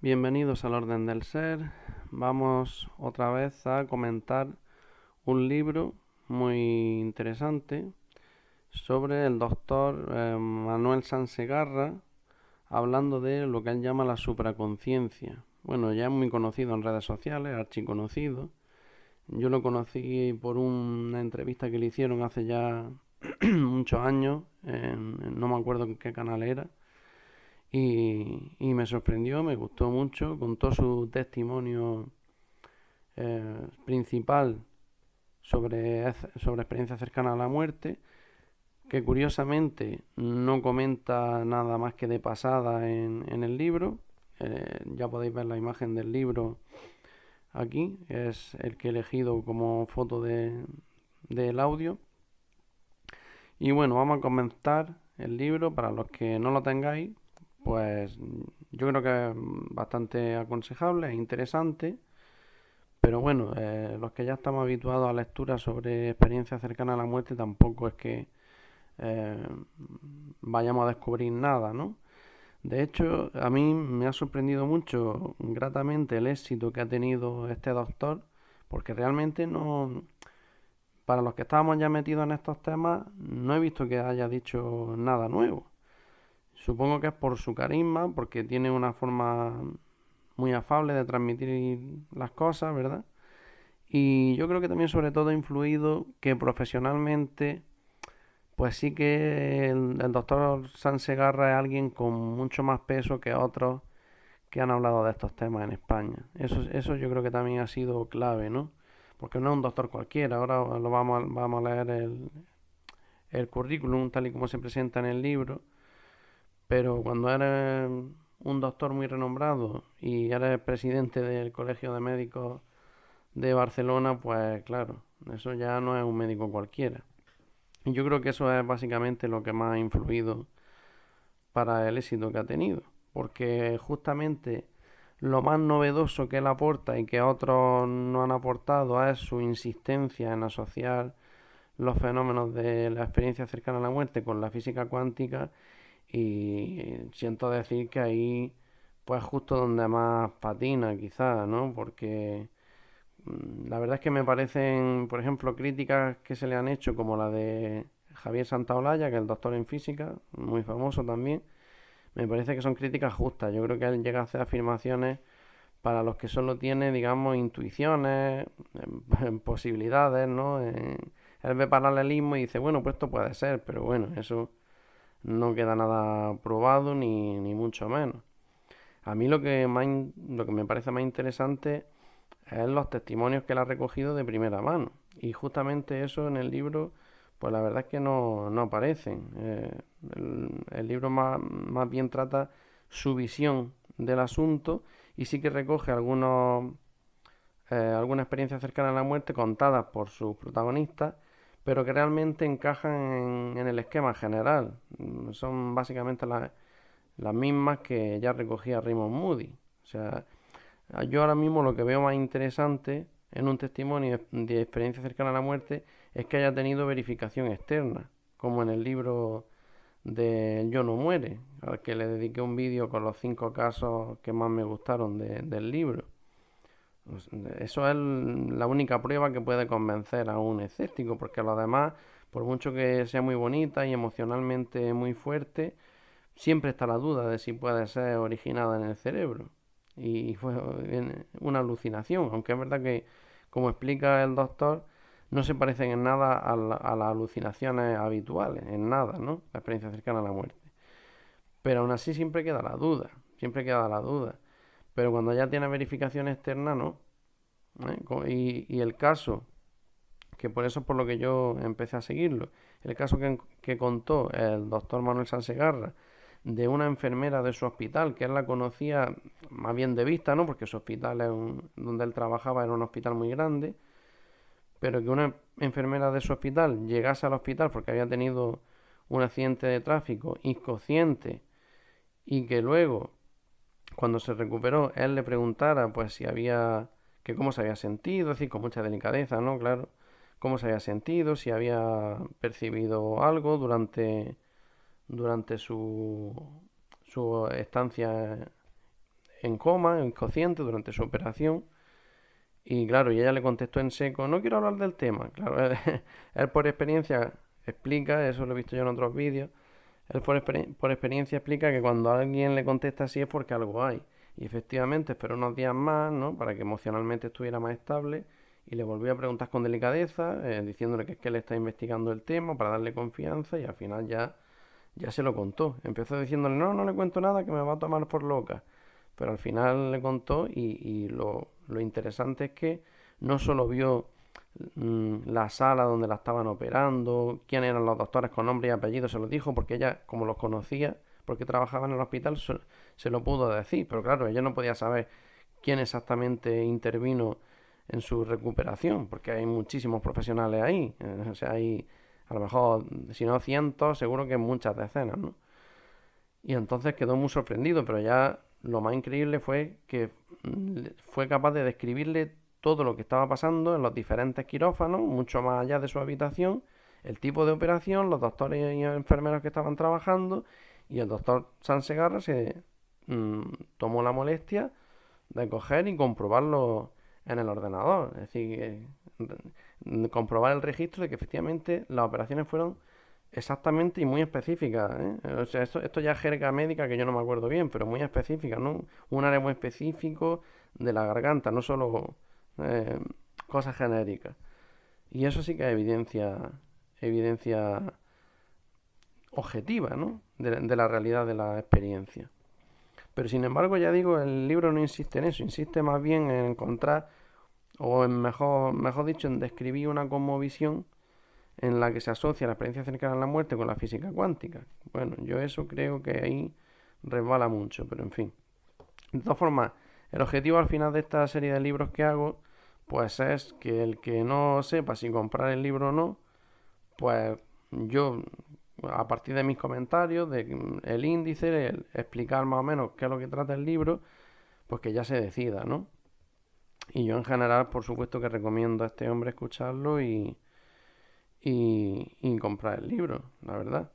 Bienvenidos al Orden del Ser. Vamos otra vez a comentar un libro muy interesante sobre el doctor Manuel Sansegarra, hablando de lo que él llama la supraconciencia. Bueno, ya es muy conocido en redes sociales, archiconocido. Yo lo conocí por una entrevista que le hicieron hace ya muchos años, no me acuerdo en qué canal era, y me sorprendió, me gustó mucho, contó su testimonio principal sobre experiencia cercana a la muerte, que curiosamente no comenta nada más que de pasada en el libro. Ya podéis ver la imagen del libro aquí, es el que he elegido como foto del audio. Y bueno, vamos a comentar el libro. Para los que no lo tengáis, pues yo creo que es bastante aconsejable, es interesante. Pero bueno, los que ya estamos habituados a lecturas sobre experiencias cercanas a la muerte, tampoco es que eh, vayamos a descubrir nada, ¿no? De hecho, a mí me ha sorprendido mucho, gratamente, el éxito que ha tenido este doctor, porque realmente no, para los que estábamos ya metidos en estos temas, no he visto que haya dicho nada nuevo. Supongo que es por su carisma, porque tiene una forma muy afable de transmitir las cosas, ¿verdad? Y yo creo que también sobre todo ha influido que profesionalmente, pues sí que el doctor Sansegarra es alguien con mucho más peso que otros que han hablado de estos temas en España. Eso yo creo que también ha sido clave, ¿no? Porque no es un doctor cualquiera. Ahora lo vamos a leer el currículum tal y como se presenta en el libro. Pero cuando eres un doctor muy renombrado y eres presidente del Colegio de Médicos de Barcelona, pues claro, eso ya no es un médico cualquiera. Y yo creo que eso es básicamente lo que más ha influido para el éxito que ha tenido. Porque justamente lo más novedoso que él aporta y que otros no han aportado es su insistencia en asociar los fenómenos de la experiencia cercana a la muerte con la física cuántica, y siento decir que ahí pues justo donde más patina quizás, ¿no? Porque la verdad es que me parecen, por ejemplo, críticas que se le han hecho, como la de Javier Santaolalla, que es el doctor en física, muy famoso también. Me parece que son críticas justas. Yo creo que él llega a hacer afirmaciones para los que solo tiene, digamos, intuiciones, posibilidades, ¿no? Él ve paralelismo y dice, bueno, pues esto puede ser, pero bueno, eso no queda nada probado ni mucho menos. A mí lo que me parece más interesante es los testimonios que él ha recogido de primera mano. Y justamente eso en el libro, pues la verdad es que no aparecen. El libro más bien trata su visión del asunto, y sí que recoge algunas experiencias cercanas a la muerte contadas por sus protagonistas, pero que realmente encajan en el esquema general. Son básicamente las mismas que ya recogía Raymond Moody. O sea, yo ahora mismo lo que veo más interesante en un testimonio de experiencia cercana a la muerte es que haya tenido verificación externa, como en el libro de Yo no muere, al que le dediqué un vídeo con los 5 casos que más me gustaron del libro. Eso es la única prueba que puede convencer a un escéptico, porque los demás, por mucho que sea muy bonita y emocionalmente muy fuerte, siempre está la duda de si puede ser originada en el cerebro. Y fue una alucinación, aunque es verdad que, como explica el doctor, no se parecen en nada a las alucinaciones habituales, en nada, ¿no? La experiencia cercana a la muerte. Pero aún así siempre queda la duda, siempre queda la duda. Pero cuando ya tiene verificación externa, no. Y el caso, que por eso es por lo que yo empecé a seguirlo, el caso que contó el doctor Manuel Sansegarra, de una enfermera de su hospital, que él la conocía más bien de vista, ¿no? Porque su hospital donde él trabajaba era un hospital muy grande, pero que una enfermera de su hospital llegase al hospital porque había tenido un accidente de tráfico inconsciente, y que luego, cuando se recuperó, él le preguntara pues si había, que cómo se había sentido, es decir, con mucha delicadeza, ¿no? Claro, cómo se había sentido, si había percibido algo durante su estancia en coma, inconsciente durante su operación. Y claro, y ella le contestó en seco, no quiero hablar del tema. Claro, él por experiencia explica, eso lo he visto yo en otros vídeos, él por experiencia explica que cuando alguien le contesta así es porque algo hay. Y efectivamente esperó unos días más, ¿no? Para que emocionalmente estuviera más estable y le volvió a preguntar con delicadeza, diciéndole que es que él está investigando el tema para darle confianza y al final ya se lo contó. Empezó diciéndole, no, no le cuento nada, que me va a tomar por loca. Pero al final le contó y lo interesante es que no solo vio la sala donde la estaban operando, quién eran los doctores con nombre y apellido, se los dijo porque ella, como los conocía, porque trabajaba en el hospital, se lo pudo decir. Pero claro, ella no podía saber quién exactamente intervino en su recuperación, porque hay muchísimos profesionales ahí. O sea, hay a lo mejor, si no cientos, seguro que muchas decenas, ¿no? Y entonces quedó muy sorprendido, pero ya lo más increíble fue que fue capaz de describirle todo lo que estaba pasando en los diferentes quirófanos, mucho más allá de su habitación, el tipo de operación, los doctores y enfermeros que estaban trabajando, y el doctor Sansegarra se tomó la molestia de coger y comprobarlo en el ordenador. Es decir, comprobar el registro de que efectivamente las operaciones fueron exactamente y muy específicas, ¿eh? O sea, esto ya es jerga médica que yo no me acuerdo bien, pero muy específica, ¿no? Un área muy específico de la garganta, no solo eh, cosas genéricas. Y eso sí que es evidencia objetiva, ¿no? De la realidad de la experiencia. Pero sin embargo, ya digo, el libro no insiste en eso, insiste más bien en encontrar, o en mejor dicho, en describir una cosmovisión en la que se asocia la experiencia cercana a la muerte con la física cuántica. Bueno, yo eso creo que ahí resbala mucho, pero en fin. De todas formas, el objetivo al final de esta serie de libros que hago, pues es que el que no sepa si comprar el libro o no, pues yo, a partir de mis comentarios, de el índice, el explicar más o menos qué es lo que trata el libro, pues que ya se decida, ¿no? Y yo en general, por supuesto que recomiendo a este hombre escucharlo y comprar el libro, la verdad.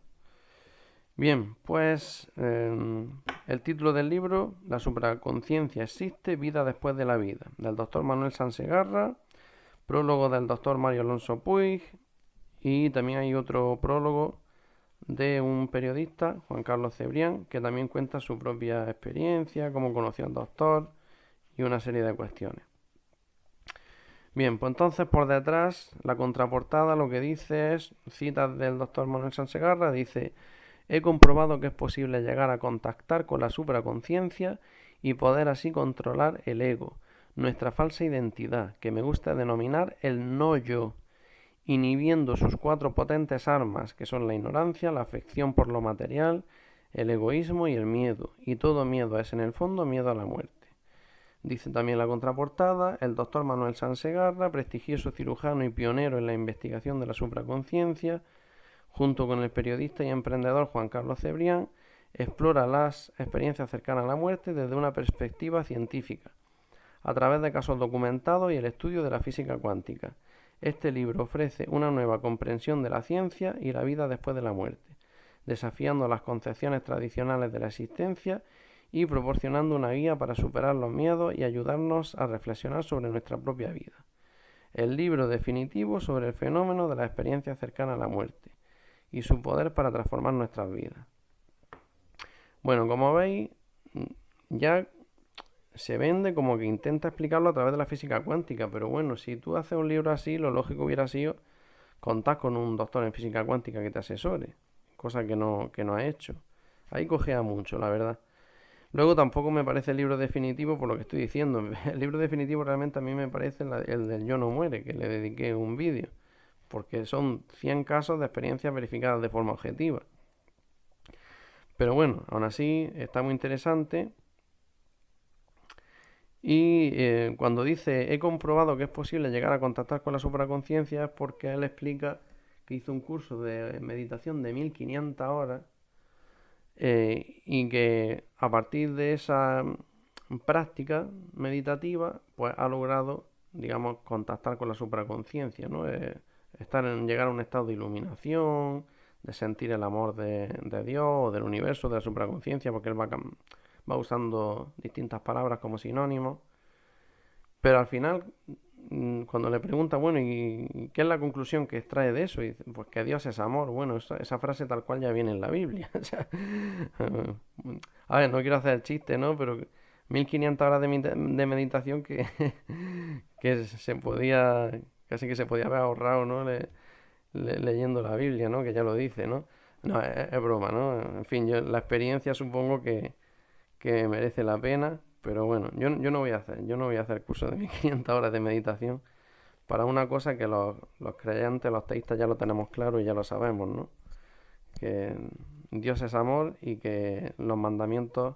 Bien, pues el título del libro, La supraconciencia existe, vida después de la vida, del doctor Manuel Sansegarra, prólogo del doctor Mario Alonso Puig y también hay otro prólogo de un periodista, Juan Carlos Cebrián, que también cuenta su propia experiencia, cómo conoció al doctor y una serie de cuestiones. Bien, pues entonces por detrás, la contraportada lo que dice es, citas del doctor Manuel Sansegarra, dice: he comprobado que es posible llegar a contactar con la supraconciencia y poder así controlar el ego, nuestra falsa identidad, que me gusta denominar el no yo, inhibiendo sus cuatro potentes armas, que son la ignorancia, la afección por lo material, el egoísmo y el miedo. Y todo miedo es en el fondo miedo a la muerte. Dice también la contraportada, el doctor Manuel Sansegarra, prestigioso cirujano y pionero en la investigación de la supraconciencia, junto con el periodista y emprendedor Juan Carlos Cebrián, explora las experiencias cercanas a la muerte desde una perspectiva científica, a través de casos documentados y el estudio de la física cuántica. Este libro ofrece una nueva comprensión de la ciencia y la vida después de la muerte, desafiando las concepciones tradicionales de la existencia y proporcionando una guía para superar los miedos y ayudarnos a reflexionar sobre nuestra propia vida. El libro definitivo sobre el fenómeno de la experiencia cercana a la muerte y su poder para transformar nuestras vidas. Bueno, como veis, ya se vende como que intenta explicarlo a través de la física cuántica, pero bueno, si tú haces un libro así, lo lógico hubiera sido contar con un doctor en física cuántica que te asesore, cosa que no ha hecho. Ahí cojea mucho, la verdad. Luego tampoco me parece el libro definitivo por lo que estoy diciendo. El libro definitivo realmente a mí me parece el del Yo no muere, que le dediqué un vídeo, porque son 100 casos de experiencias verificadas de forma objetiva. Pero bueno, aún así está muy interesante. Y cuando dice he comprobado que es posible llegar a contactar con la supraconciencia es porque él explica que hizo un curso de meditación de 1500 horas y que a partir de esa práctica meditativa pues ha logrado, digamos, contactar con la supraconciencia, ¿no? Llegar a un estado de iluminación, de sentir el amor de Dios o del universo, de la supraconciencia, porque él va va usando distintas palabras como sinónimos, pero al final, cuando le pregunta, bueno, ¿y qué es la conclusión que extrae de eso? Y dice, pues que Dios es amor. Bueno, esa frase tal cual ya viene en la Biblia. O sea, a ver, no quiero hacer el chiste, ¿no? Pero 1500 horas de meditación que se podía, casi que se podía haber ahorrado, ¿no? Leyendo la Biblia, ¿no? Que ya lo dice, ¿no? No, es broma, ¿no? En fin, la experiencia supongo que merece la pena, pero bueno, yo no voy a hacer curso de 1500 horas de meditación para una cosa que los creyentes, los teístas ya lo tenemos claro y ya lo sabemos, ¿no? Que Dios es amor y que los mandamientos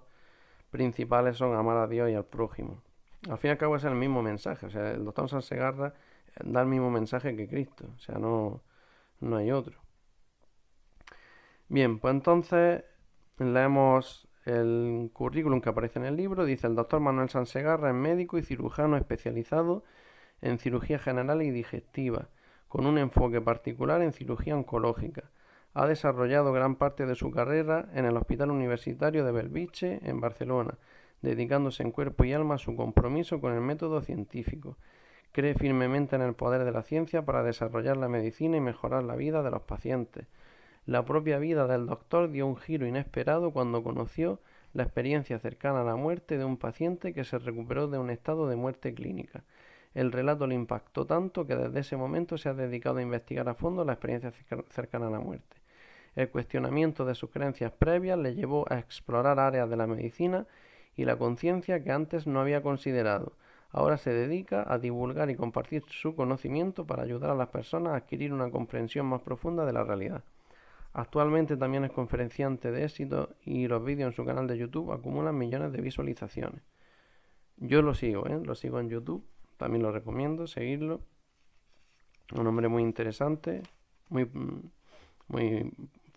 principales son amar a Dios y al prójimo. Al fin y al cabo es el mismo mensaje, o sea, el doctor Sansegarra da el mismo mensaje que Cristo, o sea, no hay otro. Bien, pues entonces leemos el currículum que aparece en el libro. Dice: el doctor Manuel Sansegarra es médico y cirujano especializado en cirugía general y digestiva, con un enfoque particular en cirugía oncológica. Ha desarrollado gran parte de su carrera en el Hospital Universitario de Bellvitge, en Barcelona, dedicándose en cuerpo y alma a su compromiso con el método científico. Cree firmemente en el poder de la ciencia para desarrollar la medicina y mejorar la vida de los pacientes. La propia vida del doctor dio un giro inesperado cuando conoció la experiencia cercana a la muerte de un paciente que se recuperó de un estado de muerte clínica. El relato le impactó tanto que desde ese momento se ha dedicado a investigar a fondo la experiencia cercana a la muerte. El cuestionamiento de sus creencias previas le llevó a explorar áreas de la medicina y la conciencia que antes no había considerado. Ahora se dedica a divulgar y compartir su conocimiento para ayudar a las personas a adquirir una comprensión más profunda de la realidad. Actualmente también es conferenciante de éxito y los vídeos en su canal de YouTube acumulan millones de visualizaciones. Yo lo sigo, lo sigo en YouTube, también lo recomiendo seguirlo. Un hombre muy interesante, muy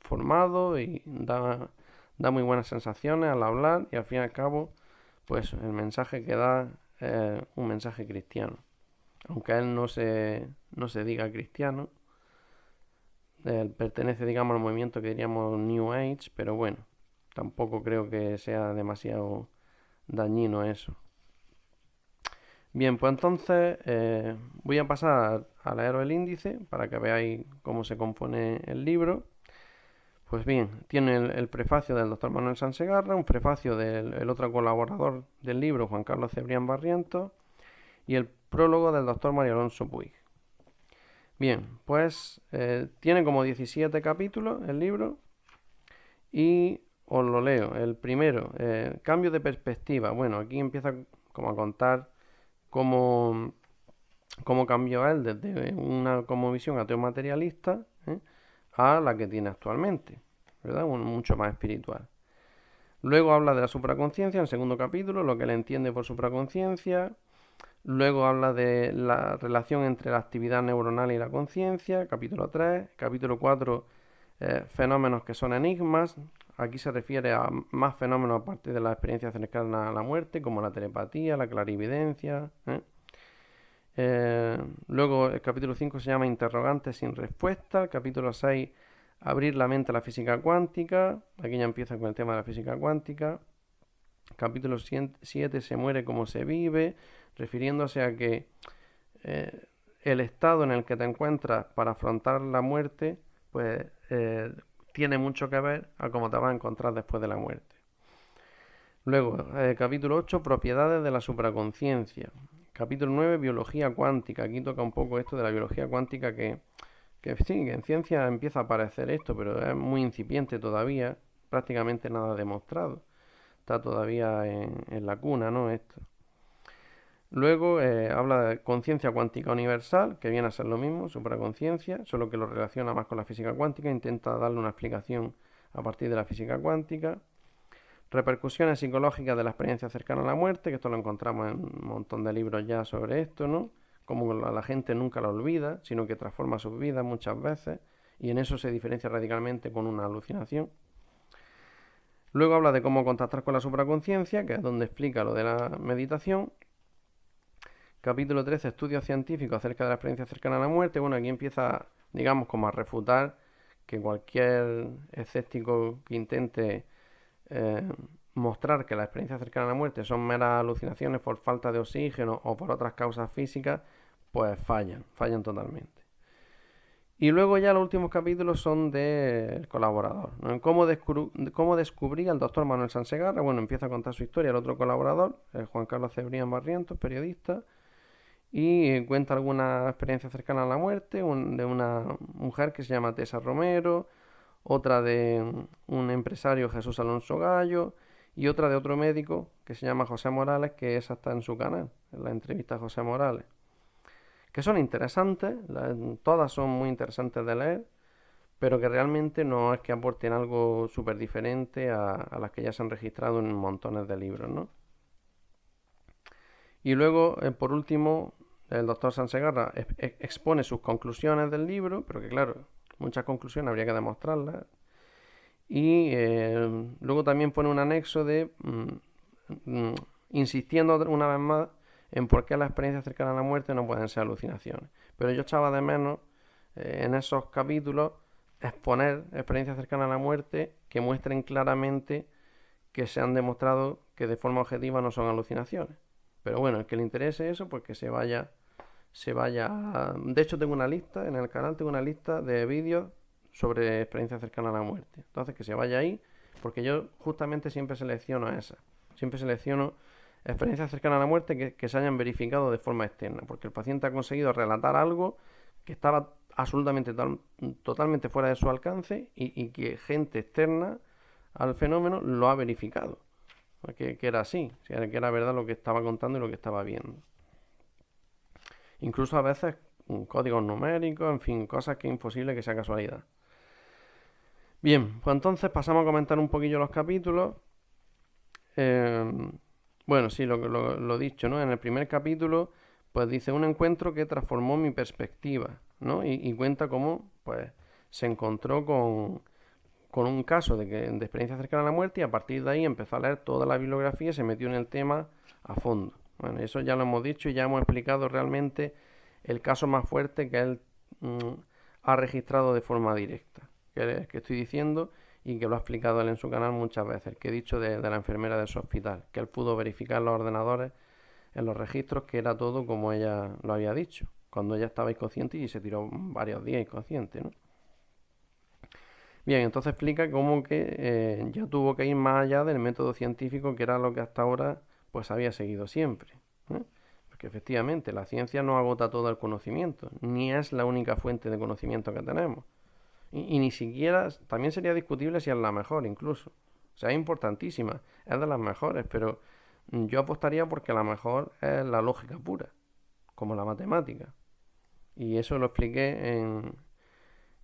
formado y da muy buenas sensaciones al hablar, y al fin y al cabo, pues el mensaje que da es un mensaje cristiano. Aunque él no se diga cristiano, él pertenece, digamos, al movimiento que diríamos New Age, pero bueno, tampoco creo que sea demasiado dañino eso. Bien, pues entonces voy a pasar a leer el índice para que veáis cómo se compone el libro. Pues bien, tiene el prefacio del doctor Manuel Sansegarra, un prefacio del otro colaborador del libro, Juan Carlos Cebrián Barrientos, y el prólogo del doctor Mario Alonso Puig. Bien, pues tiene como 17 capítulos el libro y os lo leo. El primero, cambio de perspectiva. Bueno, aquí empieza como a contar cómo cambió él desde una como visión ateo materialista a la que tiene actualmente, ¿verdad? Mucho más espiritual. Luego habla de la supraconciencia en el segundo capítulo, lo que él entiende por supraconciencia. Luego habla de la relación entre la actividad neuronal y la conciencia, capítulo 3. Capítulo 4, fenómenos que son enigmas. Aquí se refiere a más fenómenos aparte de la experiencia cercana a la muerte, como la telepatía, la clarividencia. Luego el capítulo 5 se llama Interrogantes sin respuesta. El capítulo 6, abrir la mente a la física cuántica. Aquí ya empieza con el tema de la física cuántica. Capítulo 7, se muere como se vive, refiriéndose a que el estado en el que te encuentras para afrontar la muerte, pues tiene mucho que ver a cómo te vas a encontrar después de la muerte. Luego, capítulo 8, propiedades de la supraconciencia. Capítulo 9, biología cuántica. Aquí toca un poco esto de la biología cuántica que sí, que en ciencia empieza a aparecer esto, pero es muy incipiente todavía, prácticamente nada demostrado. Está todavía en la cuna, ¿no? Esto. Luego habla de conciencia cuántica universal, que viene a ser lo mismo, supraconciencia, solo que lo relaciona más con la física cuántica, intenta darle una explicación a partir de la física cuántica. Repercusiones psicológicas de la experiencia cercana a la muerte, que esto lo encontramos en un montón de libros ya sobre esto, ¿no? Como la gente nunca lo olvida, sino que transforma sus vidas muchas veces, y en eso se diferencia radicalmente con una alucinación. Luego habla de cómo contactar con la supraconciencia, que es donde explica lo de la meditación. Capítulo 13, estudios científicos acerca de la experiencia cercana a la muerte. Bueno, aquí empieza, digamos, como a refutar que cualquier escéptico que intente mostrar que las experiencias cercanas a la muerte son meras alucinaciones por falta de oxígeno o por otras causas físicas, pues fallan totalmente. Y luego ya los últimos capítulos son del colaborador, ¿no? En cómo descubrir al doctor Manuel Sansegarra. Bueno, empieza a contar su historia el otro colaborador, el Juan Carlos Cebrián Barrientos, periodista, y cuenta algunas experiencias cercanas a la muerte, de una mujer que se llama Tessa Romero, otra de un empresario, Jesús Alonso Gallo, y otra de otro médico que se llama José Morales, que esa está en su canal, en la entrevista a José Morales, que son interesantes, todas son muy interesantes de leer, pero que realmente no es que aporten algo súper diferente a las que ya se han registrado en montones de libros, ¿no? Y luego, por último, el doctor Sansegarra expone sus conclusiones del libro, pero que claro, muchas conclusiones habría que demostrarlas. Y luego también pone un anexo de insistiendo una vez más en por qué las experiencias cercanas a la muerte no pueden ser alucinaciones. Pero yo echaba de menos en esos capítulos exponer experiencias cercanas a la muerte que muestren claramente que se han demostrado que de forma objetiva no son alucinaciones. Pero bueno, el que le interese eso, pues que se vaya. De hecho, tengo una lista, en el canal tengo una lista de vídeos sobre experiencias cercanas a la muerte. Entonces, que se vaya ahí, porque yo justamente siempre selecciono esas. Siempre selecciono experiencias cercanas a la muerte que se hayan verificado de forma externa, porque el paciente ha conseguido relatar algo que estaba absolutamente totalmente fuera de su alcance y que gente externa al fenómeno lo ha verificado. Que era así, que era verdad lo que estaba contando y lo que estaba viendo. Incluso a veces códigos numéricos, en fin, cosas que es imposible que sea casualidad. Bien, pues entonces pasamos a comentar un poquillo los capítulos. Bueno, sí, lo dicho, ¿no? En el primer capítulo, pues dice un encuentro que transformó mi perspectiva, ¿no? Y cuenta cómo, pues, se encontró con un caso de experiencia cercana a la muerte y a partir de ahí empezó a leer toda la bibliografía y se metió en el tema a fondo. Bueno, eso ya lo hemos dicho y ya hemos explicado realmente el caso más fuerte que él ha registrado de forma directa, que estoy diciendo y que lo ha explicado él en su canal muchas veces, el que he dicho de la enfermera de su hospital, que él pudo verificar en los ordenadores, en los registros, que era todo como ella lo había dicho, cuando ella estaba inconsciente y se tiró varios días inconsciente, ¿no? Bien, entonces explica cómo que ya tuvo que ir más allá del método científico, que era lo que hasta ahora pues había seguido siempre, ¿eh? Porque efectivamente la ciencia no agota todo el conocimiento, ni es la única fuente de conocimiento que tenemos. Y ni siquiera, también sería discutible si es la mejor incluso. O sea, es importantísima, es de las mejores, pero yo apostaría porque la mejor es la lógica pura, como la matemática. Y eso lo expliqué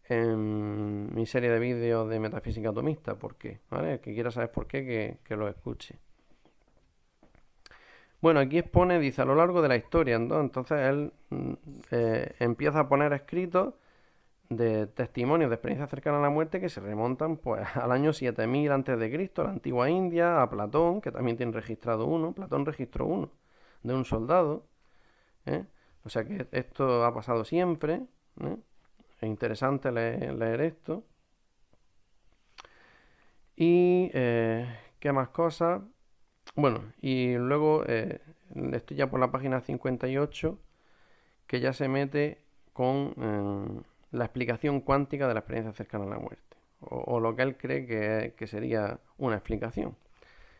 en mi serie de vídeos de metafísica atomista. ¿Por qué? ¿Vale? El que quiera saber por qué, que lo escuche. Bueno, aquí expone, dice, a lo largo de la historia, ¿no? Entonces él empieza a poner escritos de testimonios de experiencias cercanas a la muerte que se remontan pues al año 7000 a.C., a la antigua India, a Platón, que también tiene registrado uno. Platón registró uno de un soldado, ¿eh? O sea que esto ha pasado siempre, ¿eh? Es interesante leer esto. Y qué más cosas. Bueno, y luego estoy ya por la página 58, que ya se mete con la explicación cuántica de la experiencia cercana a la muerte, o lo que él cree que sería una explicación.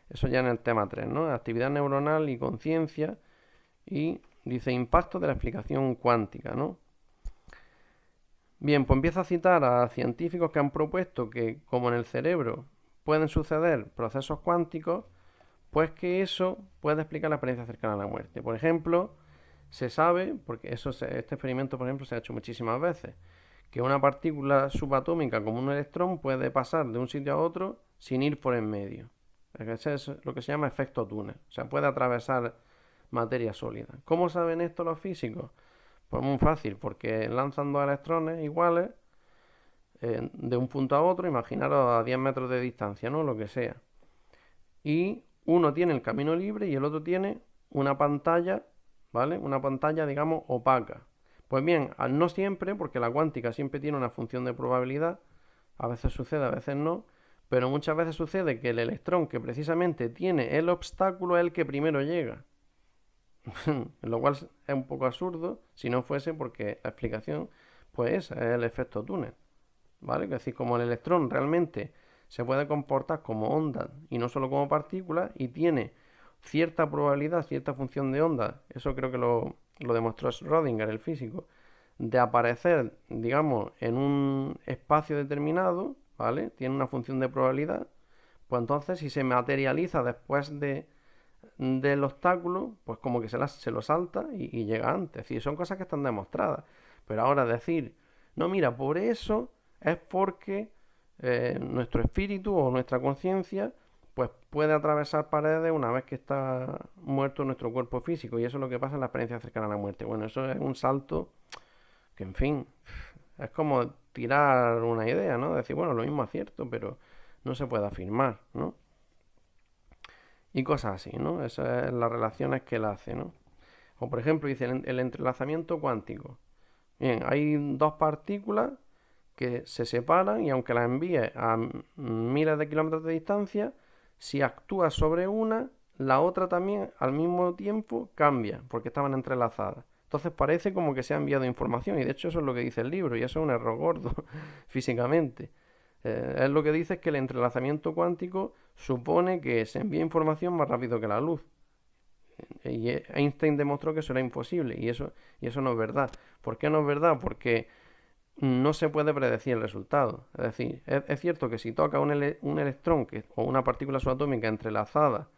Eso ya en el tema 3, ¿no? Actividad neuronal y conciencia, y dice impacto de la explicación cuántica, ¿no? Bien, pues empieza a citar a científicos que han propuesto que, como en el cerebro pueden suceder procesos cuánticos, pues que eso puede explicar la experiencia cercana a la muerte. Por ejemplo, se sabe, porque este experimento, por ejemplo, se ha hecho muchísimas veces, que una partícula subatómica como un electrón puede pasar de un sitio a otro sin ir por en medio. Ese es lo que se llama efecto túnel. O sea, puede atravesar materia sólida. ¿Cómo saben esto los físicos? Pues muy fácil, porque lanzan dos electrones iguales de un punto a otro, imaginaros a 10 metros de distancia, ¿no? Lo que sea. Y uno tiene el camino libre y el otro tiene una pantalla, ¿vale? Una pantalla, digamos, opaca. Pues bien, no siempre, porque la cuántica siempre tiene una función de probabilidad, a veces sucede, a veces no, Pero muchas veces sucede que el electrón que precisamente tiene el obstáculo es el que primero llega. Lo cual es un poco absurdo si no fuese porque la explicación, pues esa, es el efecto túnel. ¿Vale? Es decir, como el electrón realmente se puede comportar como onda y no solo como partícula y tiene cierta probabilidad, cierta función de onda, eso creo que lo demostró Schrödinger, el físico, de aparecer, digamos, en un espacio determinado, ¿vale? Tiene una función de probabilidad, pues entonces si se materializa después del obstáculo, pues como que se lo salta y llega antes. Es decir, son cosas que están demostradas. Pero ahora decir, no, mira, por eso es porque nuestro espíritu o nuestra conciencia pues puede atravesar paredes una vez que está muerto nuestro cuerpo físico. Y eso es lo que pasa en la experiencia cercana a la muerte. Bueno, eso es un salto que, en fin, es como tirar una idea, ¿no? Decir, bueno, lo mismo es cierto, pero no se puede afirmar, ¿no? Y cosas así, ¿no? Esas son las relaciones que él hace, ¿no? O por ejemplo, dice el entrelazamiento cuántico. Bien, hay dos partículas que se separan y aunque las envíes a miles de kilómetros de distancia, si actúas sobre una, la otra también al mismo tiempo cambia, porque estaban entrelazadas. Entonces parece como que se ha enviado información y de hecho eso es lo que dice el libro y eso es un error gordo físicamente. Es lo que dice es que el entrelazamiento cuántico supone que se envía información más rápido que la luz. Y Einstein demostró que eso era imposible y eso no es verdad. ¿Por qué no es verdad? Porque no se puede predecir el resultado. Es decir, es cierto que si toca un electrón o una partícula subatómica entrelazada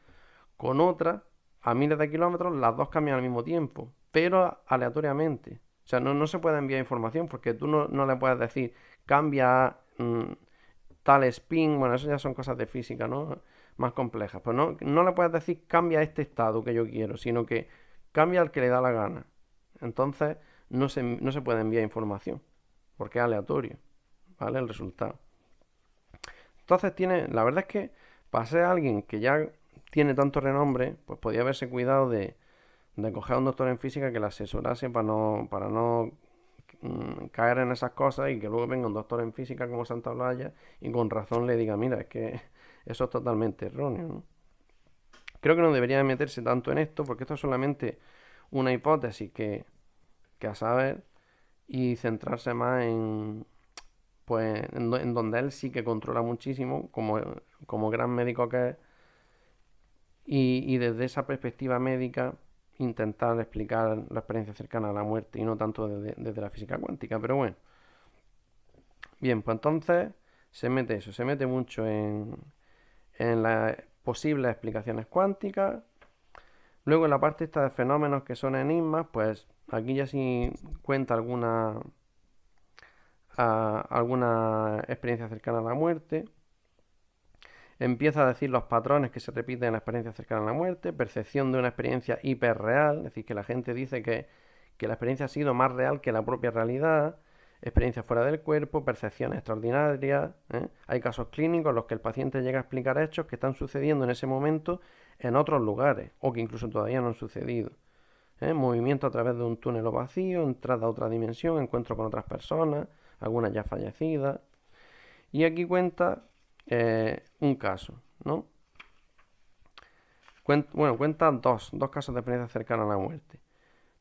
con otra, a miles de kilómetros, las dos cambian al mismo tiempo, pero aleatoriamente. O sea, no se puede enviar información porque tú no le puedes decir cambia tal spin, bueno, eso ya son cosas de física, ¿no? Más complejas. Pues no le puedes decir cambia este estado que yo quiero, sino que cambia al que le da la gana. Entonces no se puede enviar información, porque es aleatorio, ¿vale? El resultado. Entonces la verdad es que para ser alguien que ya tiene tanto renombre, pues podía haberse cuidado de coger a un doctor en física que le asesorase para no caer en esas cosas y que luego venga un doctor en física como Santa Blaya y con razón le diga, mira, es que eso es totalmente erróneo, ¿no? Creo que no debería meterse tanto en esto porque esto es solamente una hipótesis que a saber y centrarse más en donde él sí que controla muchísimo como gran médico que es y desde esa perspectiva médica intentar explicar la experiencia cercana a la muerte y no tanto desde la física cuántica, pero bueno. Bien, pues entonces se mete mucho en las posibles explicaciones cuánticas. Luego en la parte esta de fenómenos que son enigmas, pues aquí ya sí cuenta alguna experiencia cercana a la muerte. Empieza a decir los patrones que se repiten en la experiencia cercana a la muerte, percepción de una experiencia hiperreal, es decir, que la gente dice que la experiencia ha sido más real que la propia realidad, experiencia fuera del cuerpo, percepciones extraordinarias. Hay casos clínicos en los que el paciente llega a explicar hechos que están sucediendo en ese momento en otros lugares o que incluso todavía no han sucedido. Movimiento a través de un túnel o vacío, entrada a otra dimensión, encuentro con otras personas, algunas ya fallecidas. Y aquí cuenta un caso, ¿no? Cuenta dos casos de experiencia cercana a la muerte.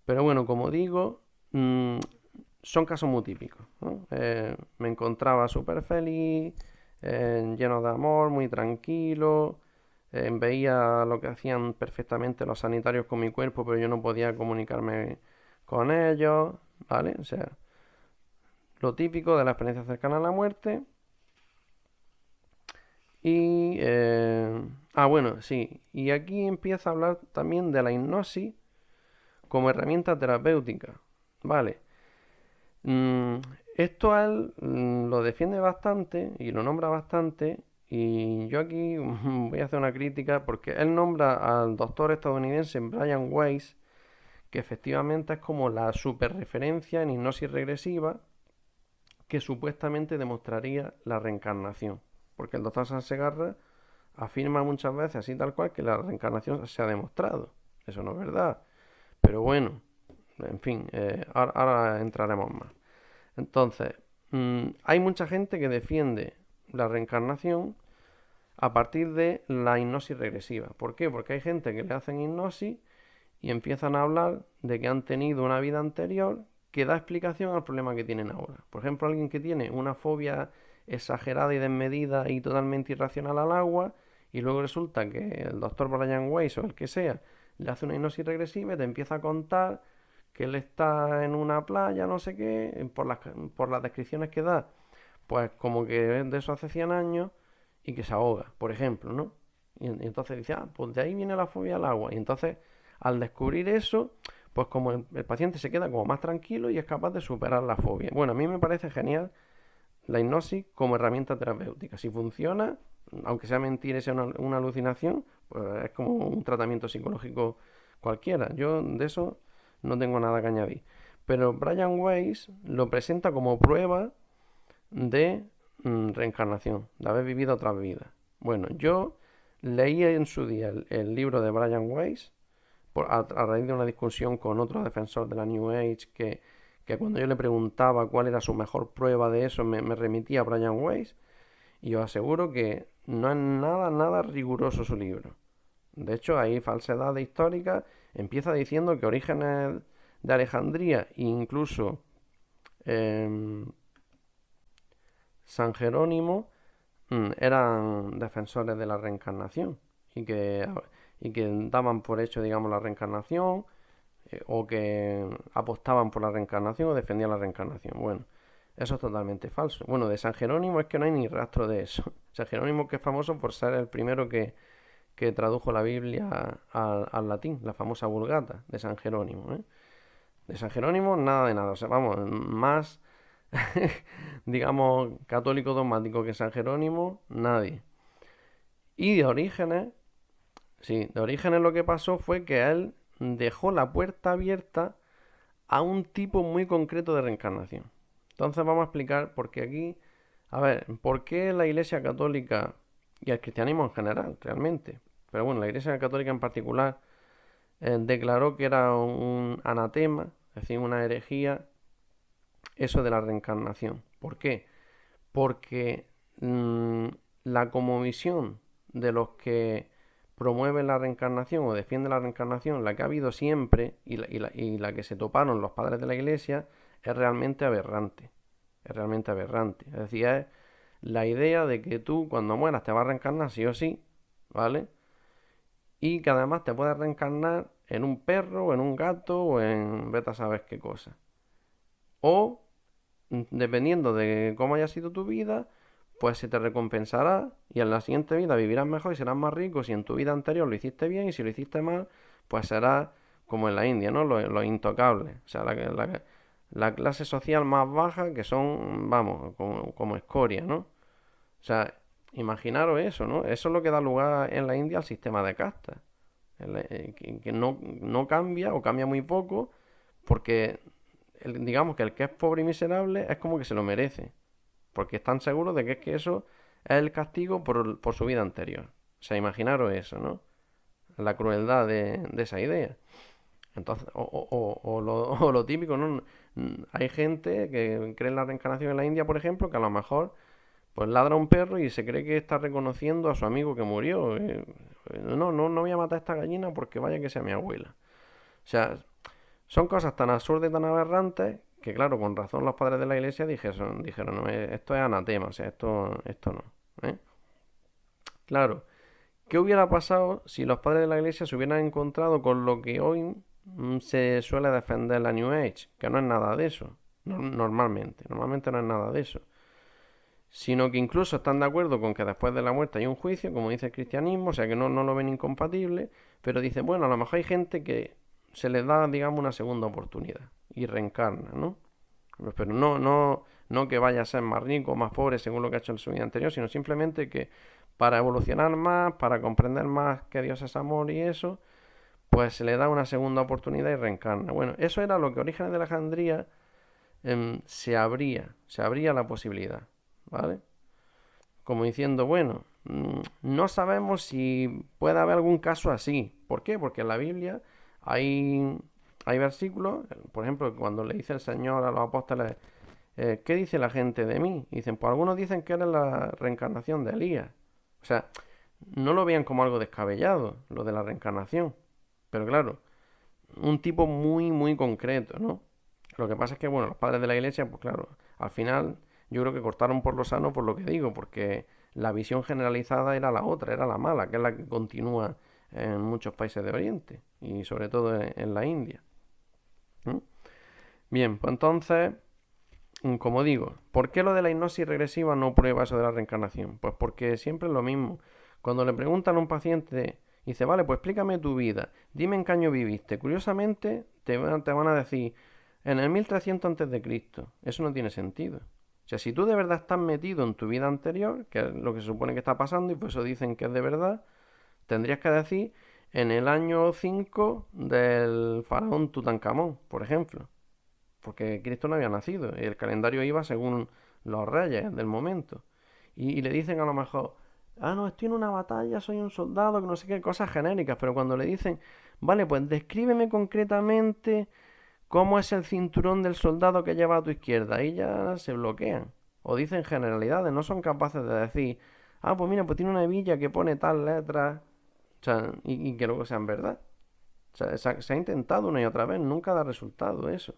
Pero bueno, como digo, son casos muy típicos, ¿no? Me encontraba súper feliz, lleno de amor, muy tranquilo, veía lo que hacían perfectamente los sanitarios con mi cuerpo, pero yo no podía comunicarme con ellos, ¿vale? O sea, lo típico de la experiencia cercana a la muerte. Bueno, sí. Y aquí empieza a hablar también de la hipnosis como herramienta terapéutica. Vale. Mm, Esto él lo defiende bastante y lo nombra bastante. Y yo aquí voy a hacer una crítica porque él nombra al doctor estadounidense Brian Weiss, que efectivamente es como la superreferencia en hipnosis regresiva que supuestamente demostraría la reencarnación. Porque el doctor Sansegarra afirma muchas veces, así tal cual, que la reencarnación se ha demostrado. Eso no es verdad. Pero bueno, en fin, ahora entraremos más. Entonces, hay mucha gente que defiende la reencarnación a partir de la hipnosis regresiva. ¿Por qué? Porque hay gente que le hacen hipnosis y empiezan a hablar de que han tenido una vida anterior que da explicación al problema que tienen ahora. Por ejemplo, alguien que tiene una fobia exagerada y desmedida y totalmente irracional al agua, y luego resulta que el doctor Brian Weiss o el que sea le hace una hipnosis regresiva y te empieza a contar que él está en una playa, no sé qué, por las descripciones que da, pues como que es de eso hace 100 años y que se ahoga, por ejemplo, ¿no? Y entonces dice, ah, pues de ahí viene la fobia al agua. Y entonces, al descubrir eso, pues como el paciente se queda como más tranquilo y es capaz de superar la fobia. Bueno, a mí me parece genial la hipnosis como herramienta terapéutica. Si funciona, aunque sea mentira y sea una alucinación, pues es como un tratamiento psicológico cualquiera. Yo de eso no tengo nada que añadir. Pero Brian Weiss lo presenta como prueba de reencarnación, de haber vivido otras vidas. Bueno, yo leí en su día el libro de Brian Weiss a raíz de una discusión con otro defensor de la New Age que cuando yo le preguntaba cuál era su mejor prueba de eso me remitía a Brian Weiss y os aseguro que no es nada riguroso su libro. De hecho, hay falsedades históricas. Empieza diciendo que Orígenes de Alejandría e incluso eh, San Jerónimo eran defensores de la reencarnación y que daban por hecho, digamos, la reencarnación o que apostaban por la reencarnación o defendían la reencarnación. Bueno, eso es totalmente falso. Bueno, de San Jerónimo es que no hay ni rastro de eso. San Jerónimo que es famoso por ser el primero que tradujo la Biblia al latín, la famosa Vulgata de San Jerónimo. De San Jerónimo nada de nada. O sea, vamos, más digamos, católico dogmático que San Jerónimo, nadie. Y de Orígenes, sí, de Orígenes lo que pasó fue que él dejó la puerta abierta a un tipo muy concreto de reencarnación. Entonces vamos a explicar por qué aquí, a ver, por qué la Iglesia Católica y el cristianismo en general, realmente, pero bueno, la Iglesia Católica en particular declaró que era un anatema, es decir, una herejía, eso de la reencarnación. ¿Por qué? Porque la cosmovisión de los que promueven la reencarnación o defienden la reencarnación, la que ha habido siempre y la que se toparon los padres de la Iglesia, es realmente aberrante. Es realmente aberrante. Es decir, es la idea de que tú cuando mueras te vas a reencarnar sí o sí, ¿vale? Y que además te puedes reencarnar en un perro, o en un gato, o en vete a saber qué cosa. O, dependiendo de cómo haya sido tu vida, pues se te recompensará y en la siguiente vida vivirás mejor y serás más rico si en tu vida anterior lo hiciste bien y si lo hiciste mal, pues serás como en la India, ¿no? Los intocables. O sea, la clase social más baja que son, vamos, como escoria, ¿no? O sea, imaginaros eso, ¿no? Eso es lo que da lugar en la India al sistema de castas. Que no cambia o cambia muy poco porque digamos que el que es pobre y miserable es como que se lo merece. Porque están seguros de que es que eso es el castigo por su vida anterior. O sea, imaginaros eso, ¿no? La crueldad de esa idea. Entonces, o lo típico, ¿no? Hay gente que cree en la reencarnación en la India, por ejemplo, que a lo mejor pues ladra un perro y se cree que está reconociendo a su amigo que murió. No voy a matar a esta gallina porque vaya que sea mi abuela. O sea, son cosas tan absurdas y tan aberrantes que, claro, con razón los padres de la iglesia dijeron no, esto es anatema, o sea, esto no. ¿eh? Claro, ¿qué hubiera pasado si los padres de la iglesia se hubieran encontrado con lo que hoy se suele defender la New Age? Que no es nada de eso, normalmente no es nada de eso. Sino que incluso están de acuerdo con que después de la muerte hay un juicio, como dice el cristianismo, o sea que no lo ven incompatible, pero dicen, bueno, a lo mejor hay gente que se les da, digamos, una segunda oportunidad y reencarna, ¿no? Pero no que vaya a ser más rico o más pobre según lo que ha hecho en su vida anterior, sino simplemente que para evolucionar más, para comprender más que Dios es amor y eso, pues se le da una segunda oportunidad y reencarna. Bueno, eso era lo que Orígenes de Alejandría se abría la posibilidad, ¿vale? Como diciendo, bueno, no sabemos si puede haber algún caso así. ¿Por qué? Porque en la Biblia hay versículos, por ejemplo, cuando le dice el Señor a los apóstoles, ¿qué dice la gente de mí? Y dicen, pues algunos dicen que eres la reencarnación de Elías. O sea, no lo vean como algo descabellado, lo de la reencarnación. Pero claro, un tipo muy, muy concreto, ¿no? Lo que pasa es que, bueno, los padres de la iglesia, pues claro, al final yo creo que cortaron por lo sano por lo que digo, porque la visión generalizada era la otra, era la mala, que es la que continúa en muchos países de Oriente y sobre todo en la India. ¿Mm? Bien, pues entonces, como digo, ¿por qué lo de la hipnosis regresiva no prueba eso de la reencarnación? Pues porque siempre es lo mismo. Cuando le preguntan a un paciente, dice, vale, pues explícame tu vida, dime en qué año viviste. Curiosamente, te van a decir, en el 1300 antes de Cristo. Eso no tiene sentido. O sea, si tú de verdad estás metido en tu vida anterior, que es lo que se supone que está pasando, y por eso dicen que es de verdad, tendrías que decir en el año 5 del faraón Tutankamón, por ejemplo. Porque Cristo no había nacido. Y el calendario iba según los reyes del momento. Y le dicen a lo mejor, ah, no, estoy en una batalla, soy un soldado, que no sé qué, cosas genéricas. Pero cuando le dicen, vale, pues descríbeme concretamente cómo es el cinturón del soldado que lleva a tu izquierda, ahí ya se bloquean. O dicen generalidades, no son capaces de decir, ah, pues mira, pues tiene una hebilla que pone tal letra, o sea, y que luego sean verdad. O sea, se ha intentado una y otra vez, nunca da resultado eso.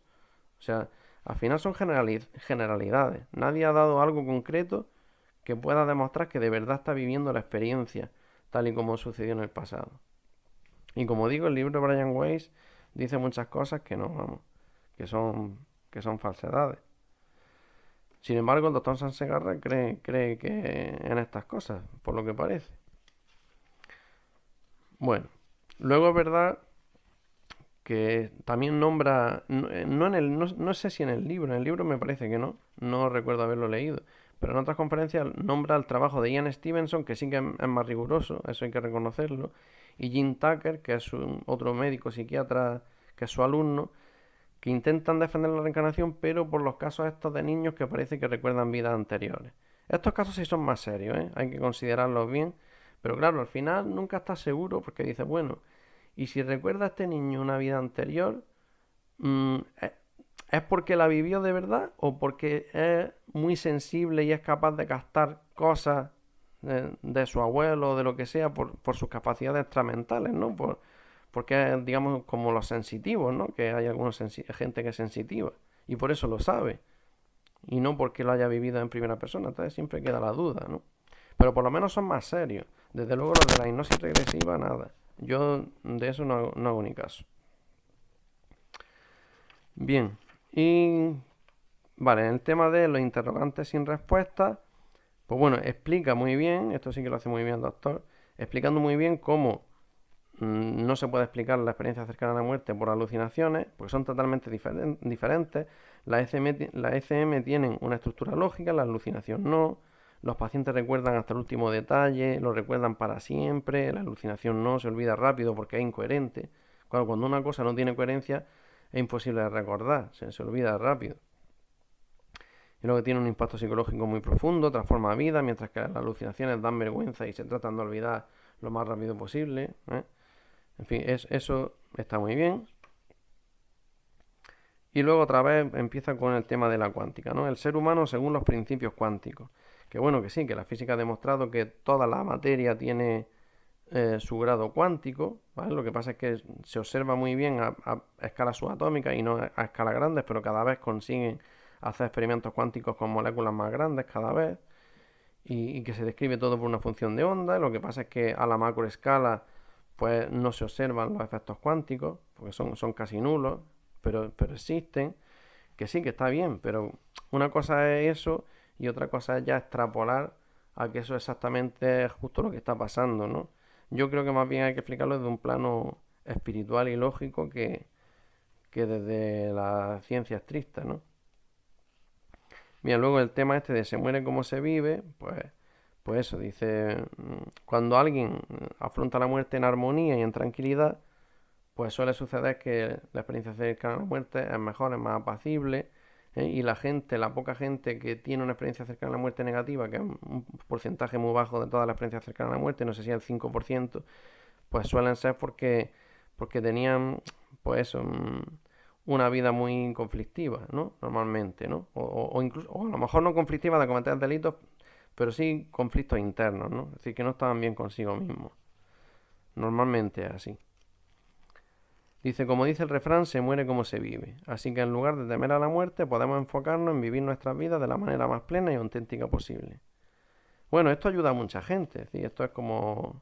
O sea, al final son generalidades. Nadie ha dado algo concreto que pueda demostrar que de verdad está viviendo la experiencia tal y como sucedió en el pasado. Y como digo, el libro de Brian Weiss dice muchas cosas que no, vamos, que son, que son falsedades. Sin embargo, el doctor Sansegarra cree que en estas cosas, por lo que parece. Bueno, luego es verdad que también nombra, no sé si en el libro me parece que no recuerdo haberlo leído, pero en otras conferencias nombra el trabajo de Ian Stevenson, que sí que es más riguroso, eso hay que reconocerlo, y Jim Tucker, que es otro médico psiquiatra que es su alumno, que intentan defender la reencarnación, pero por los casos estos de niños que parece que recuerdan vidas anteriores. Estos casos sí son más serios, ¿eh? Hay que considerarlos bien, pero claro, al final nunca estás seguro porque dices, bueno, y si recuerda a este niño una vida anterior, mm, ¿es porque la vivió de verdad o porque es muy sensible y es capaz de captar cosas de su abuelo o de lo que sea por sus capacidades extramentales, ¿no? Porque es, digamos, como los sensitivos, ¿no? Que hay algunos gente que es sensitiva y por eso lo sabe y no porque lo haya vivido en primera persona. Entonces siempre queda la duda, ¿no? Pero por lo menos son más serios. Desde luego los de la hipnosis regresiva, nada. Yo de eso no hago ni caso. Bien, y vale, en el tema de los interrogantes sin respuesta, pues bueno, explica muy bien, esto sí que lo hace muy bien el doctor, explicando muy bien cómo no se puede explicar la experiencia cercana a la muerte por alucinaciones, porque son totalmente diferentes. La ECM tienen una estructura lógica, la alucinación no. Los pacientes recuerdan hasta el último detalle, lo recuerdan para siempre, la alucinación no, se olvida rápido porque es incoherente. Cuando una cosa no tiene coherencia es imposible de recordar, se olvida rápido. Y luego tiene un impacto psicológico muy profundo, transforma vida, mientras que las alucinaciones dan vergüenza y se tratan de olvidar lo más rápido posible. En fin, eso está muy bien. Y luego otra vez empieza con el tema de la cuántica, ¿no? El ser humano según los principios cuánticos. Que bueno, que sí, que la física ha demostrado que toda la materia tiene su grado cuántico, ¿vale? Lo que pasa es que se observa muy bien a escalas subatómicas y no a escalas grandes, pero cada vez consiguen hacer experimentos cuánticos con moléculas más grandes cada vez y que se describe todo por una función de onda. Lo que pasa es que a la macroescala pues no se observan los efectos cuánticos, porque son casi nulos, pero existen, que sí, que está bien, pero una cosa es eso y otra cosa es ya extrapolar a que eso exactamente es justo lo que está pasando, ¿no? Yo creo que más bien hay que explicarlo desde un plano espiritual y lógico que desde la ciencia estricta, ¿no? Mira, luego el tema este de se muere como se vive, pues eso, dice, cuando alguien afronta la muerte en armonía y en tranquilidad, pues suele suceder que la experiencia cercana a la muerte es mejor, es más apacible, y la gente, la poca gente que tiene una experiencia cercana a la muerte negativa, que es un porcentaje muy bajo de toda la experiencia cercana a la muerte, no sé si el 5%, pues suelen ser porque tenían, pues eso, una vida muy conflictiva, ¿no? Normalmente, ¿no? O incluso, o a lo mejor no conflictiva de cometer delitos, pero sí conflictos internos, ¿no? Es decir, que no estaban bien consigo mismos. Normalmente es así. Dice, como dice el refrán, se muere como se vive. Así que en lugar de temer a la muerte, podemos enfocarnos en vivir nuestras vidas de la manera más plena y auténtica posible. Bueno, esto ayuda a mucha gente. Es decir, esto es como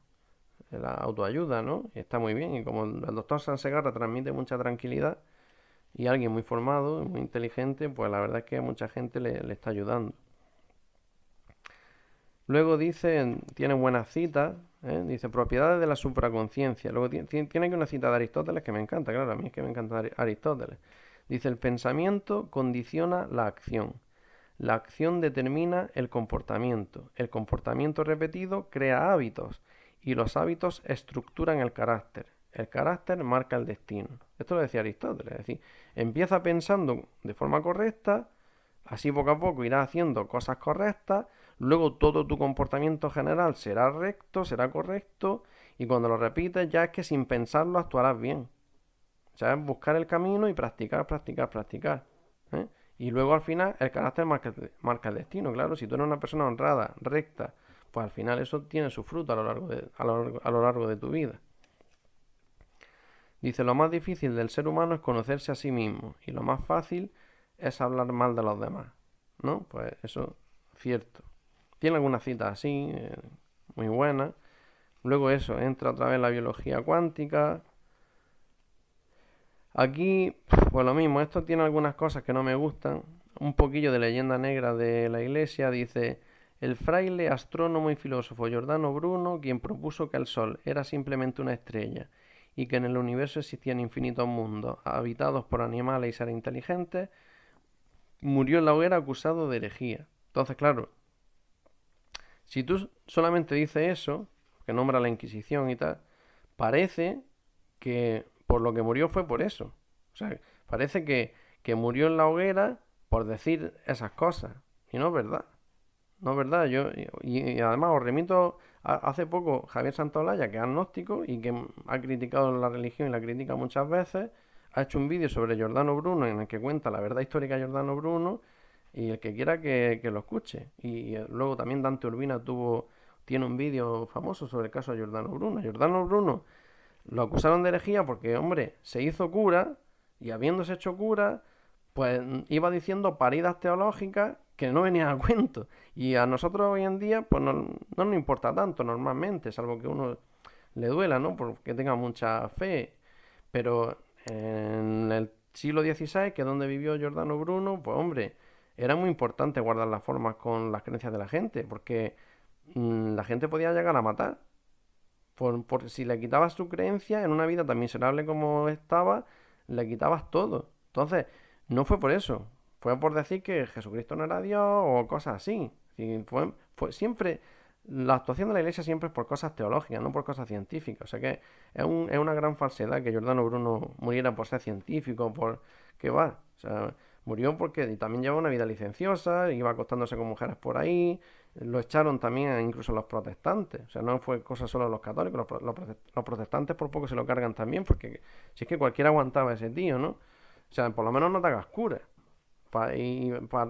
la autoayuda, ¿no? Y está muy bien. Y como el doctor Sansegarra transmite mucha tranquilidad y alguien muy formado, muy inteligente, pues la verdad es que a mucha gente le está ayudando. Luego dice, tiene buenas citas, ¿eh? Dice, propiedades de la supraconciencia. Luego tiene aquí una cita de Aristóteles que me encanta, claro, a mí es que me encanta Aristóteles. Dice, el pensamiento condiciona la acción. La acción determina el comportamiento repetido crea hábitos y los hábitos estructuran el carácter marca el destino. Esto lo decía Aristóteles, es decir, empieza pensando de forma correcta, así poco a poco irás haciendo cosas correctas, luego todo tu comportamiento general será recto, será correcto, y cuando lo repites ya es que sin pensarlo actuarás bien. O sea, es buscar el camino y practicar, practicar, practicar. ¿Eh? Y luego al final el carácter marca el destino, claro. Si tú eres una persona honrada, recta, pues al final eso tiene su fruto a lo largo de tu vida. Dice, lo más difícil del ser humano es conocerse a sí mismo y lo más fácil es hablar mal de los demás. ¿No? Pues eso es cierto. Tiene algunas citas así, muy buenas. Luego eso, entra otra vez la biología cuántica. Aquí, pues lo mismo, esto tiene algunas cosas que no me gustan. Un poquillo de leyenda negra de la iglesia. Dice, el fraile, astrónomo y filósofo Giordano Bruno, quien propuso que el Sol era simplemente una estrella y que en el universo existían infinitos mundos habitados por animales y seres inteligentes, murió en la hoguera acusado de herejía. Entonces, claro, si tú solamente dices eso, que nombra la Inquisición y tal, parece que por lo que murió fue por eso. O sea, parece que murió en la hoguera por decir esas cosas. Y no es verdad. No es verdad. Y además os remito hace poco Javier Santolaya, que es agnóstico y que ha criticado la religión y la critica muchas veces, ha hecho un vídeo sobre Giordano Bruno en el que cuenta la verdad histórica de Giordano Bruno y el que quiera que lo escuche. Y luego también Dante Urbina tiene un vídeo famoso sobre el caso de Giordano Bruno. Giordano Bruno lo acusaron de herejía porque, hombre, se hizo cura y habiéndose hecho cura, pues iba diciendo paridas teológicas que no venían a cuento. Y a nosotros hoy en día, pues no nos importa tanto normalmente, salvo que uno le duela, ¿no? Porque tenga mucha fe. Pero en el siglo XVI, que es donde vivió Giordano Bruno, pues hombre, era muy importante guardar las formas con las creencias de la gente, porque la gente podía llegar a matar. Por si le quitabas su creencia en una vida tan miserable como estaba, le quitabas todo. Entonces, no fue por eso. Fue por decir que Jesucristo no era Dios o cosas así. Y fue siempre. La actuación de la iglesia siempre es por cosas teológicas, no por cosas científicas. O sea que es una gran falsedad que Giordano Bruno muriera por ser científico, por. ¿Qué va? O sea, murió porque también llevaba una vida licenciosa, iba acostándose con mujeres por ahí, lo echaron también incluso los protestantes. O sea, no fue cosa solo de los católicos, los protestantes por poco se lo cargan también, porque si es que cualquiera aguantaba a ese tío, ¿no? O sea, por lo menos no te hagas cura.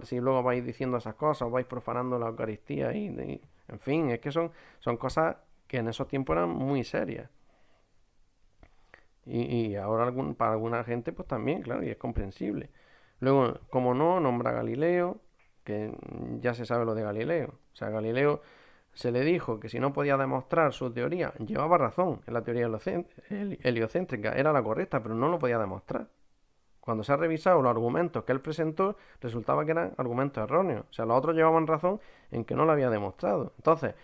Si luego vais diciendo esas cosas, vais profanando la Eucaristía en fin, es que son cosas que en esos tiempos eran muy serias. Y ahora para alguna gente pues también, claro, y es comprensible. Luego, como no, nombra a Galileo, que ya se sabe lo de Galileo. O sea, Galileo se le dijo que si no podía demostrar su teoría, llevaba razón en la teoría heliocéntrica, era la correcta, pero no lo podía demostrar. Cuando se ha revisado los argumentos que él presentó, resultaba que eran argumentos erróneos. O sea, los otros llevaban razón en que no lo había demostrado. Entonces,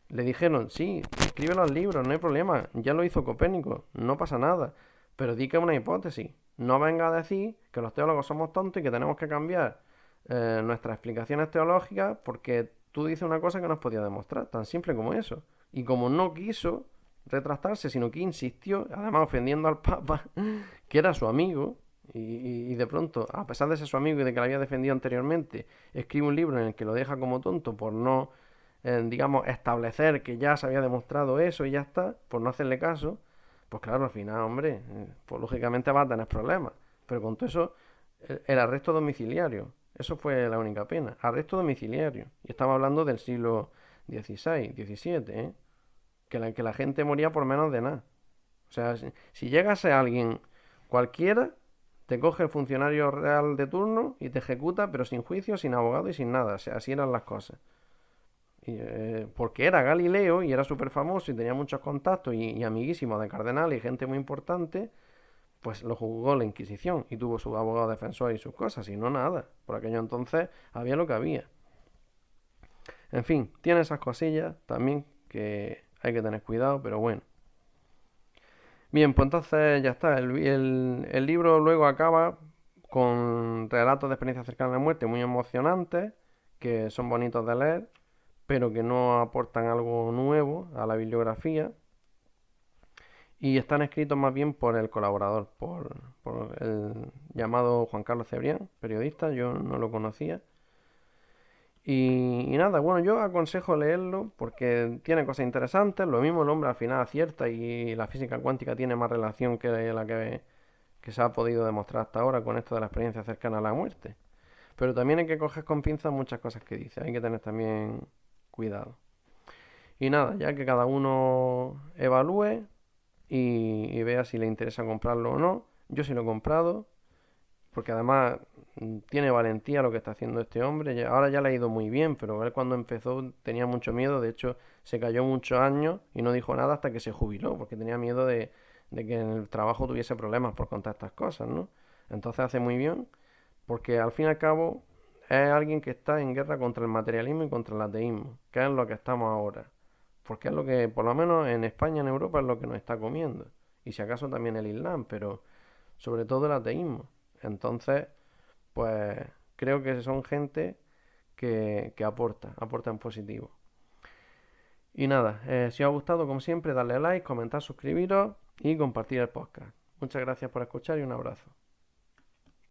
le dijeron, sí, escribe los libros, no hay problema, ya lo hizo Copérnico, no pasa nada, pero di que es una hipótesis. No venga a decir que los teólogos somos tontos y que tenemos que cambiar nuestras explicaciones teológicas porque tú dices una cosa que no has podido demostrar, tan simple como eso. Y como no quiso retractarse, sino que insistió, además ofendiendo al Papa, que era su amigo, y de pronto, a pesar de ser su amigo y de que lo había defendido anteriormente, escribe un libro en el que lo deja como tonto por no digamos, establecer que ya se había demostrado eso y ya está, por no hacerle caso, pues claro, al final, hombre, pues lógicamente va a tener problemas. Pero con todo eso, el arresto domiciliario. Eso fue la única pena. Arresto domiciliario. Y estamos hablando del siglo XVI, XVII, ¿eh? Que la gente moría por menos de nada. O sea, si llegase alguien cualquiera, te coge el funcionario real de turno y te ejecuta, pero sin juicio, sin abogado y sin nada. O sea, así eran las cosas. Porque era Galileo y era súper famoso y tenía muchos contactos y amiguísimo de cardenales y gente muy importante, pues lo juzgó la Inquisición y tuvo su abogado defensor y sus cosas, y no nada. Por aquello entonces había lo que había. En fin, tiene esas cosillas también que hay que tener cuidado, pero bueno. Bien, pues entonces ya está. El libro luego acaba con relatos de experiencias cercanas a la muerte muy emocionantes, que son bonitos de leer, pero que no aportan algo nuevo a la bibliografía. Y están escritos más bien por el colaborador, por el llamado Juan Carlos Cebrián, periodista, yo no lo conocía. Y nada, bueno, yo aconsejo leerlo porque tiene cosas interesantes, lo mismo el hombre al final acierta y la física cuántica tiene más relación que la que se ha podido demostrar hasta ahora con esto de la experiencia cercana a la muerte. Pero también hay que coger con pinzas muchas cosas que dice, hay que tener también cuidado. Y nada, ya que cada uno evalúe y vea si le interesa comprarlo o no. Yo sí lo he comprado, porque además tiene valentía lo que está haciendo este hombre. Ahora ya le ha ido muy bien, pero él cuando empezó tenía mucho miedo. De hecho, se cayó muchos años y no dijo nada hasta que se jubiló, porque tenía miedo de que en el trabajo tuviese problemas por contar estas cosas, ¿no? Entonces hace muy bien, porque al fin y al cabo es alguien que está en guerra contra el materialismo y contra el ateísmo, que es lo que estamos ahora. Porque es lo que, por lo menos en España, en Europa, es lo que nos está comiendo. Y si acaso también el Islam, pero sobre todo el ateísmo. Entonces, pues creo que son gente que aporta en positivo. Y nada, si os ha gustado, como siempre, darle like, comentar, suscribiros y compartir el podcast. Muchas gracias por escuchar y un abrazo.